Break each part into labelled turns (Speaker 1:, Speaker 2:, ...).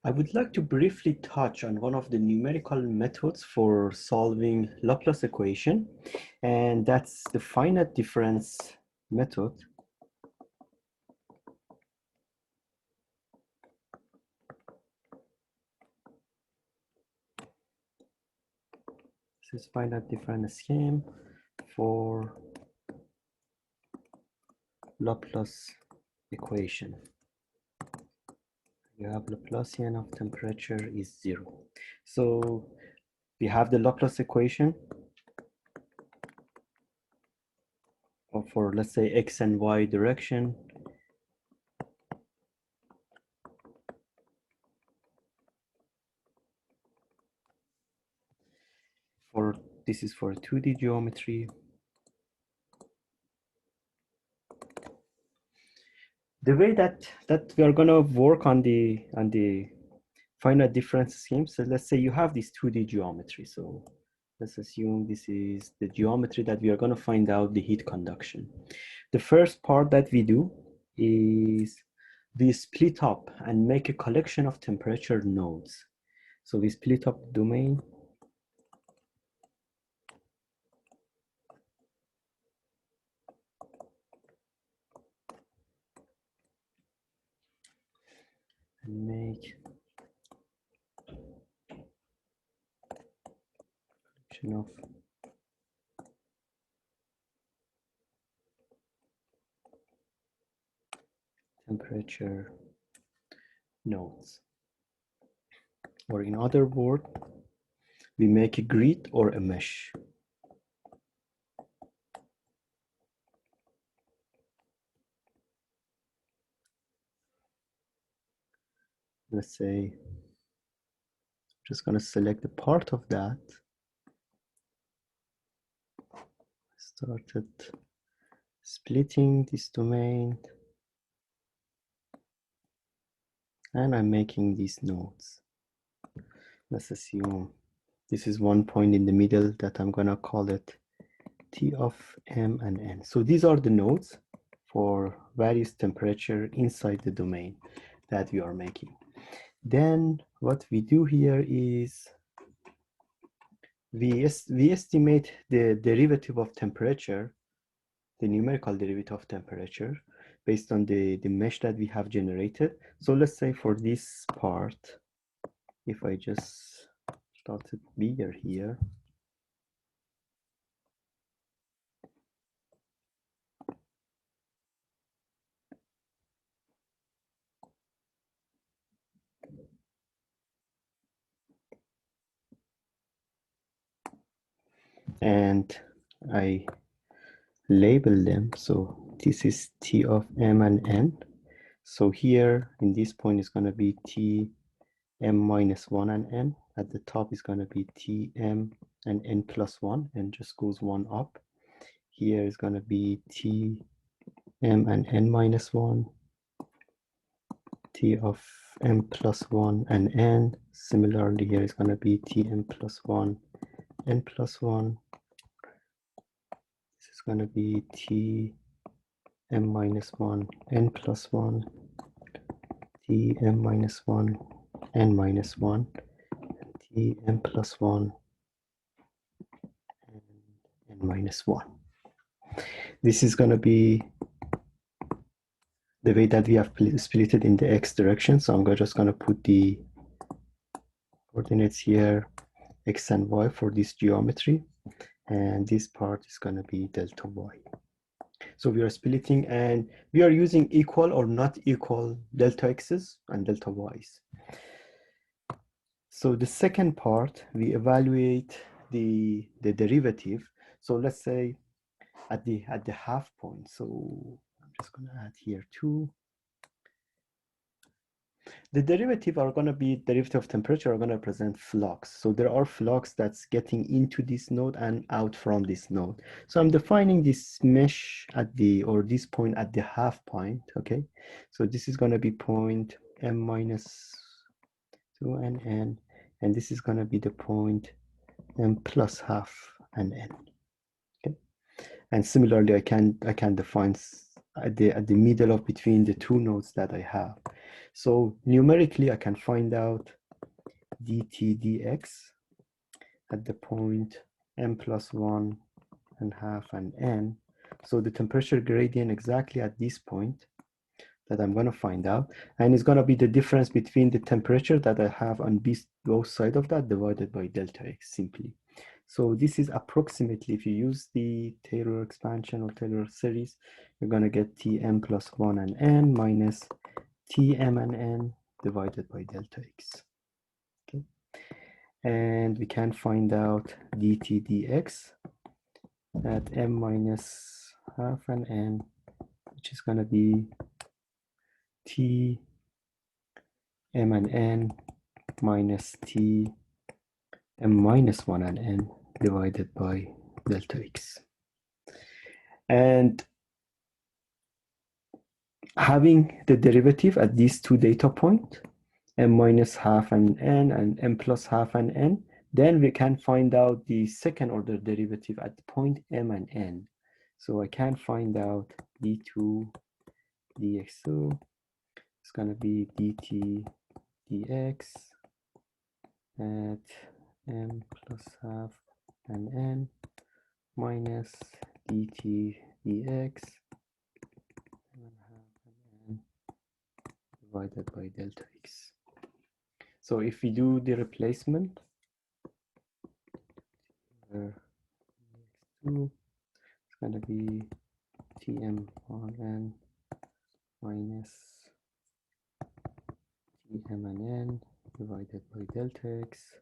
Speaker 1: I would like to briefly touch on one of the numerical methods for solving Laplace equation, and that's the finite difference method. This is finite difference scheme for Laplace equation. You have Laplacian of temperature is 0. So we have the Laplace equation for, let's say, x and y direction. This is for 2D geometry. The way that we are going to work on the finite difference scheme. So let's say you have this 2D geometry. So let's assume this is the geometry that we are going to find out the heat conduction. The first part that we do is we split up and make a collection of temperature nodes. So we split up the domain. And make collection of temperature nodes. Or in other words, we make a grid or a mesh. Let's say, I'm just going to select a part of that. Started splitting this domain. And I'm making these nodes. Let's assume this is one point in the middle that I'm going to call it T of M and N. So these are the nodes for various temperature inside the domain that we are making. Then what we do here is we estimate the derivative of temperature, the numerical derivative of temperature, based on the mesh that we have generated. So let's say for this part, if I just start it bigger here, and I label them. So this is T of M and N. So here in this point is going to be T M minus 1 and N. At the top is going to be T M and N plus 1 and just goes 1 up. Here is going to be T M and N minus 1, T of M plus 1 and N. Similarly, here is going to be T M plus 1, N plus 1. This is going to be T M minus 1, N plus 1, T M minus 1, N minus 1, and T M plus 1, and N minus 1. This is going to be the way that we have split it in the x direction. So I'm just going to put the coordinates here, x and y for this geometry. And this part is going to be delta y. So we are splitting and we are using equal or not equal delta x's and delta y's. So the second part, we evaluate the derivative. So let's say at the half point. So I'm just going to add here 2. The derivative are going to be derivative of temperature are going to represent flux. So there are flux that's getting into this node and out from this node. So I'm defining this mesh at the, or this point at the half point, okay? So this is going to be point M minus 2 and N, and this is going to be the point M plus half and N, okay? And similarly, I can define at the middle of between the two nodes that I have. So numerically, I can find out dt dx at the point m plus 1 and half and n. So the temperature gradient exactly at this point that I'm going to find out, and it's going to be the difference between the temperature that I have on both sides of that divided by delta x simply. So this is approximately, if you use the Taylor expansion or Taylor series, you're going to get Tm plus 1 and n minus Tm and n divided by delta x. Okay, and we can find out dt dx at m minus half and n, which is going to be T m and n minus T m minus 1 and n divided by delta x. And having the derivative at these two data points, m minus half and n and m plus half and n, then we can find out the second order derivative at the point m and n. So I can find out d2 dx2 is going to be dt dx at m plus half and n minus dt dx divided by delta x. So if we do the replacement, x2 is going to be Tm1n minus Tm and n divided by delta x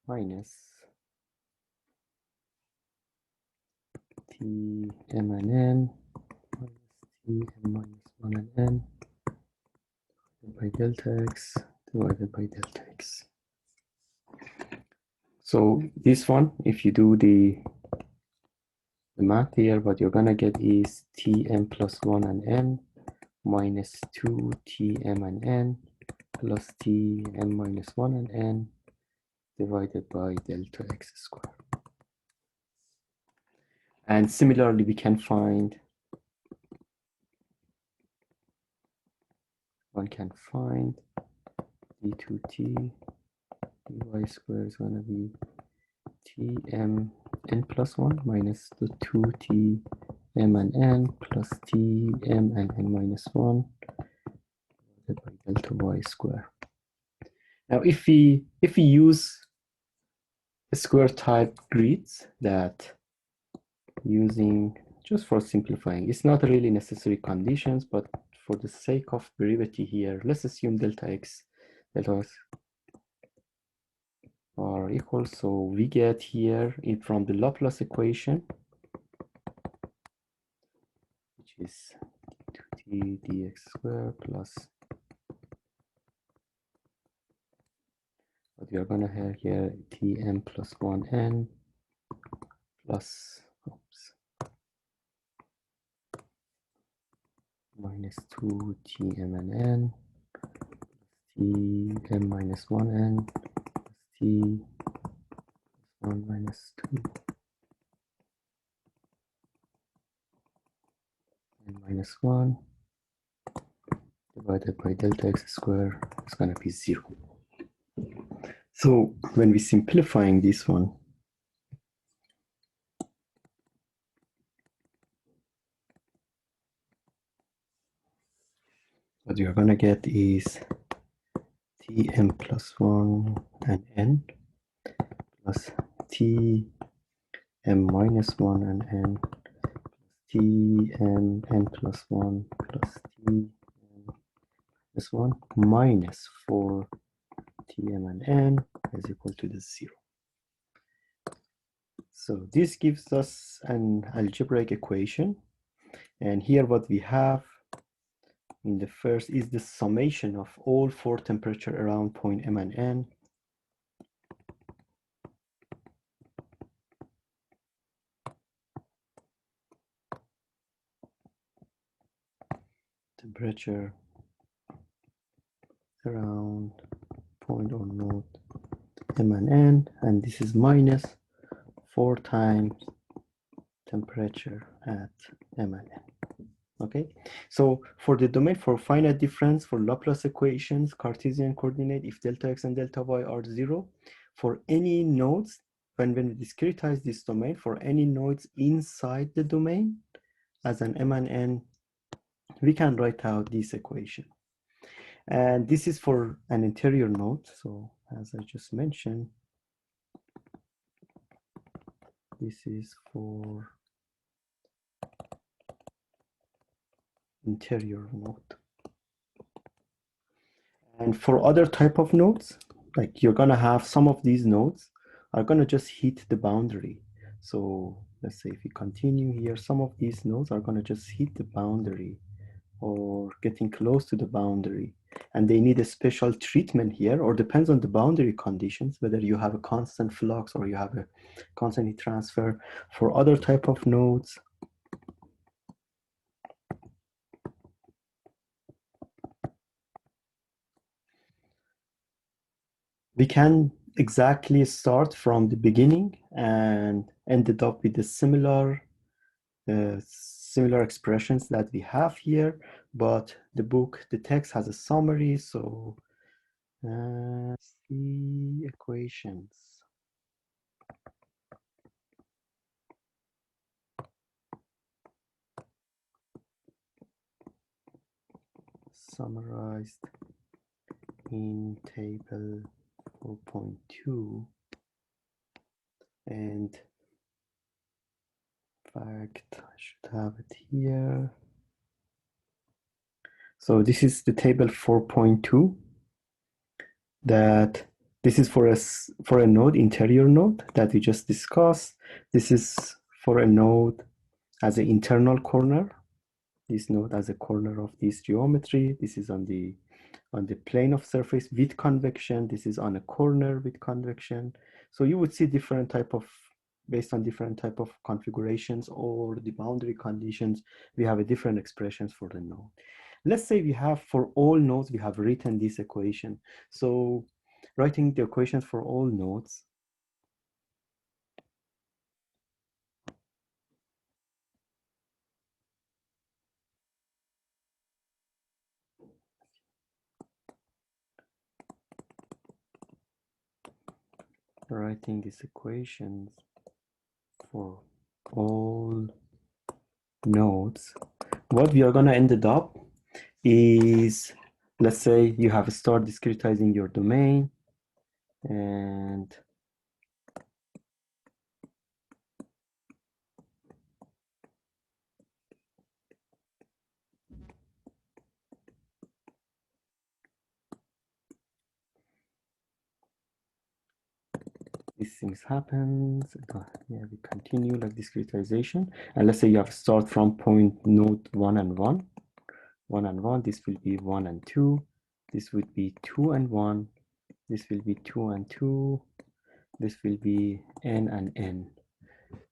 Speaker 1: minus Tm and n minus Tm minus 1 and n by delta x divided by delta x. So this one, if you do the math here, what you're gonna get is Tm plus 1 and n minus 2 Tm and n plus Tm minus 1 and n divided by delta x squared. And similarly, we can find, d2t dy squared is gonna be Tm n plus 1 minus the 2t m and n plus Tm and n minus 1 divided by delta y squared. Now, if we use square type grids that using, just for simplifying, it's not really necessary conditions, but for the sake of brevity here, let's assume delta x are equal. So we get here from the Laplace equation, which is d2t dx squared plus what we are going to have here, Tm plus 1n plus minus 2 Tm and n Tm minus 1n plus T 1 minus 2 n minus 1 divided by delta x squared is going to be 0. So when we're simplifying this one, what you're going to get is Tm plus 1 and n plus Tm minus 1 and n plus Tm n plus 1 plus Tm minus 1 minus 4 Tm and n is equal to the 0. So this gives us an algebraic equation. And here what we have in the first is the summation of all 4 temperature around point m and n. Temperature around point or node m and n, and this is minus 4 times temperature at m and n. Okay, so for the domain for finite difference for Laplace equations, Cartesian coordinate, if delta x and delta y are 0, for any nodes, when we discretize this domain, for any nodes inside the domain as an m and n, we can write out this equation. And this is for an interior node. So as I just mentioned, this is for interior node. And for other type of nodes, like you're gonna have some of these nodes are gonna just hit the boundary. So let's say if we continue here, some of these nodes are gonna just hit the boundary or getting close to the boundary. And they need a special treatment here, or depends on the boundary conditions, whether you have a constant flux or you have a constant heat transfer. For other type of nodes, we can exactly start from the beginning and ended up with a similar expressions that we have here, but the text has a summary. So see equations. Summarized in table 4.2, and in fact I should have it here. So this is the table 4.2, that this is for a node, interior node that we just discussed. This is for a node as an internal corner, this node as a corner of this geometry. This is on the plane of surface with convection. This is on a corner with convection. So you would see different type of, based on different type of configurations or the boundary conditions, we have a different expressions for the node. Let's say we have, for all nodes, we have written this equation. So writing the equations for all nodes, writing these equations for all nodes, what we are going to end up is, let's say you have started discretizing your domain, and these things happens. Yeah, we continue like discretization, and let's say you have start from point node 1 and 1, 1 and 1. This will be 1 and 2. This would be 2 and 1. This will be 2 and 2. This will be n and n.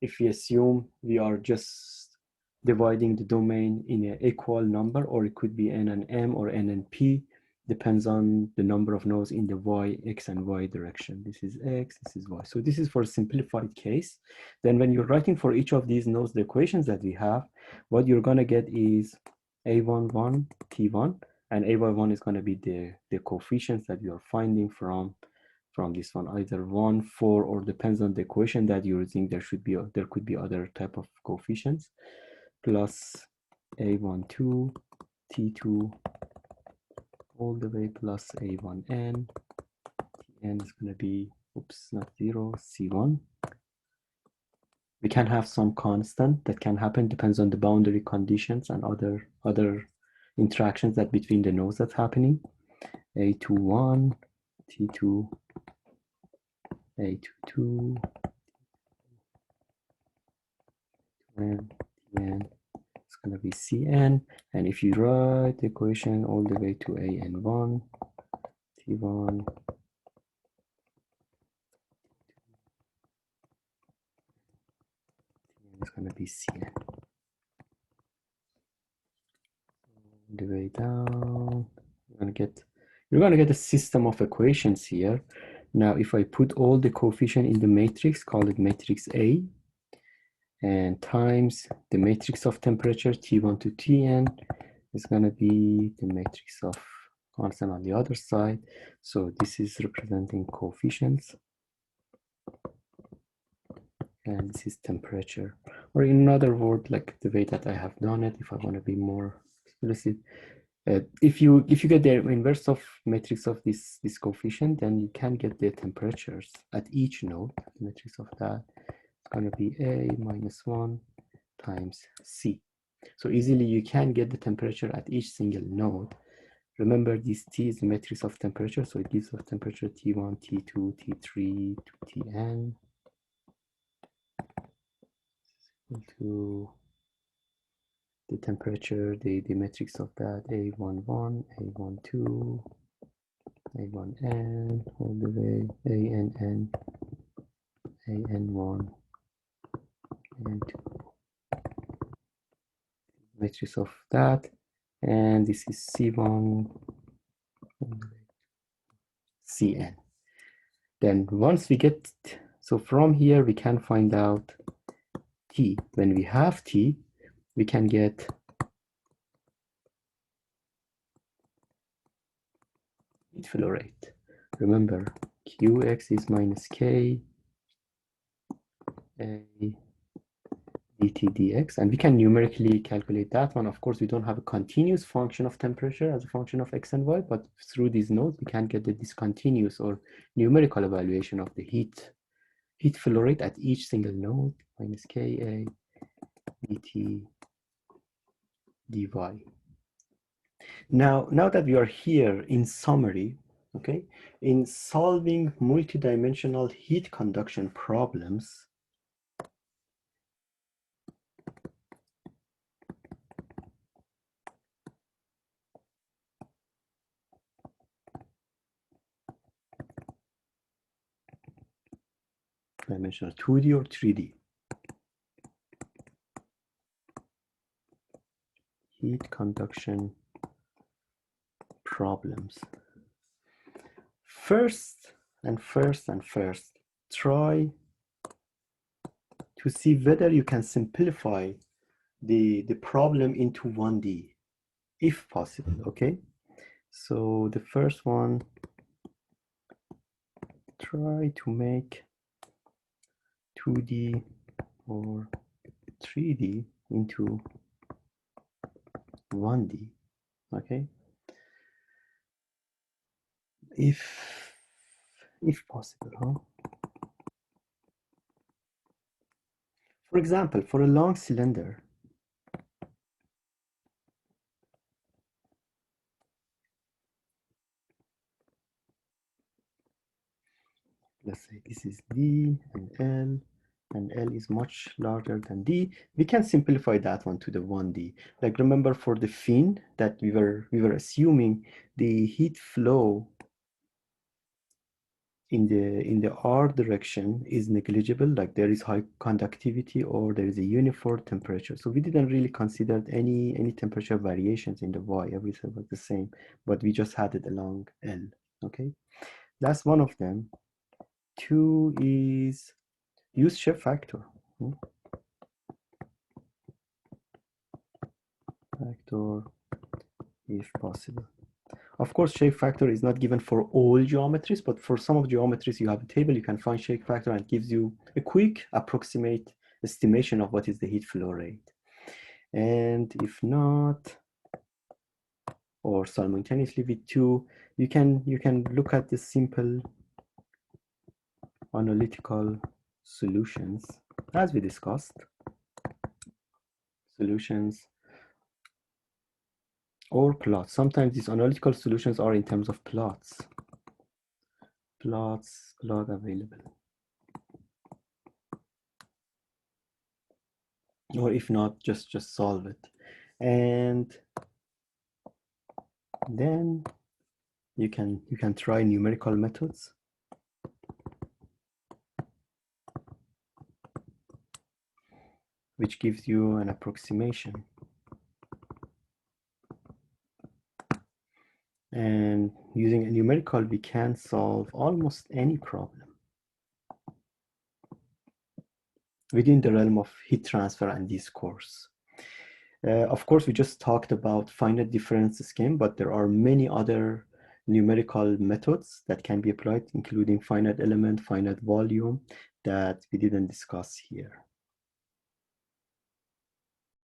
Speaker 1: If we assume we are just dividing the domain in an equal number, or it could be n and m or n and p, depends on the number of nodes in the y, x, and y direction. This is x, this is y. So this is for a simplified case. Then when you're writing for each of these nodes, the equations that we have, what you're gonna get is a11, t1, and a1 is gonna be the coefficients that you're finding from this one, either 1, 4, or depends on the equation that you're using. There could be other type of coefficients, plus a12, t2, all the way plus a1n. Tn is going to be, oops, not 0, c1. We can have some constant that can happen, depends on the boundary conditions and other interactions that between the nodes that's happening. a21, t2, a22, and tn is going to be cn. And if you write the equation all the way to an1, t1, is going to be cn. All the way down, you're going to get a system of equations here. Now, if I put all the coefficient in the matrix, call it matrix A, and times the matrix of temperature T1 to Tn is going to be the matrix of constant on the other side. So this is representing coefficients, and this is temperature. Or in another word, like the way that I have done it, if I want to be more explicit, if you get the inverse of matrix of this coefficient, then you can get the temperatures at each node. The matrix of that is going to be A minus 1 times C. So easily you can get the temperature at each single node. Remember, this T is the matrix of temperature, so it gives us temperature T1, T2, T3 to Tn to the temperature, the matrix of that A11, A12, A1n, all the way ANN, AN1, AN2, matrix of that, and this is C1, Cn. Then once we get, so from here we can find out T. When we have T, we can get heat flow rate. Remember, Qx is minus K A dt dx, and we can numerically calculate that one. Of course, we don't have a continuous function of temperature as a function of x and y, but through these nodes, we can get the discontinuous or numerical evaluation of the heat flow rate at each single node, minus Ka dt dy. Now that we are here, in summary, okay, in solving multidimensional heat conduction problems, dimensional 2D or 3D, heat conduction problems. First, try to see whether you can simplify the problem into 1D, if possible, okay? So the first one, try to make 2D or 3D into 1D, okay? If possible, huh? For example, for a long cylinder, let's say this is D and L is much larger than D, we can simplify that one to the 1D. Like remember for the fin that we were assuming the heat flow in the R direction is negligible, like there is high conductivity or there is a uniform temperature. So we didn't really consider any temperature variations in the Y, everything was the same, but we just had it along L, okay? That's one of them. Two is use shape factor. Factor if possible. Of course, shape factor is not given for all geometries, but for some of geometries, you have a table, you can find shape factor and it gives you a quick approximate estimation of what is the heat flow rate. And if not, or simultaneously with two, you can look at the simple analytical solutions, as we discussed. Solutions or plots. Sometimes these analytical solutions are in terms of plots. Plot available. Or if not, just solve it. And then you can try numerical methods. Which gives you an approximation. And using a numerical, we can solve almost any problem. within the realm of heat transfer and this course. Of course, we just talked about finite difference scheme, but there are many other numerical methods that can be applied, including finite element, finite volume, that we didn't discuss here.